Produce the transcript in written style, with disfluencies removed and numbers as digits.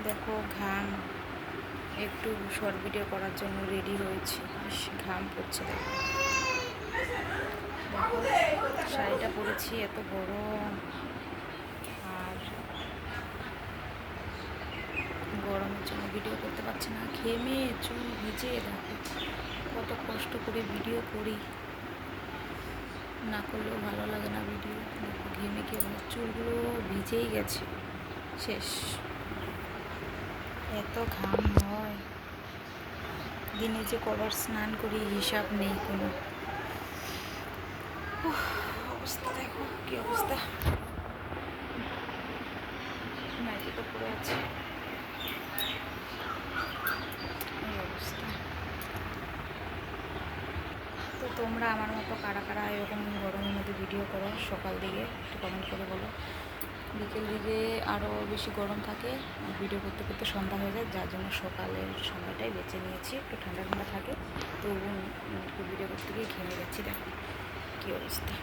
দেখো ঘাম, একটু শর্ট ভিডিও করার জন্য রেডি হয়েছি। ঘাম পড়ছে দেখো। দেখো শাড়িটা পরেছি, এত গরম, আর গরমের জন্য ভিডিও করতে পারছি না। ঘেমে চুল ভিজে দেখো কত কষ্ট করে ভিডিও করি, না করলেও ভালো লাগে না ভিডিও। দেখো ঘেমে কি অবস্থা, চুলগুলো ভিজেই গেছে, শেষ। এত ঘাম হয়, দিনে যে কবার স্নান করি হিসাব নেই কোনো। অবস্থা দেখো কি অবস্থা, নাইটি তো পড়ে আছে, এই অবস্থা। তো তোমরা আমার মতো কারা কারা এরকম গরমের মধ্যে ভিডিও করো সকাল দিকে একটু কমেন্ট করে বলো। বিকেল দিকে আরও বেশি গরম থাকে, ভিডিও করতে করতে সন্ধ্যা হয়ে যায়, যার জন্য সকালের সময়টাই বেছে নিয়েছি, একটু ঠান্ডা ঠান্ডা থাকে। তো ভিডিও করতে গিয়ে ঘেমে গেছি, দেখো কী অবস্থা।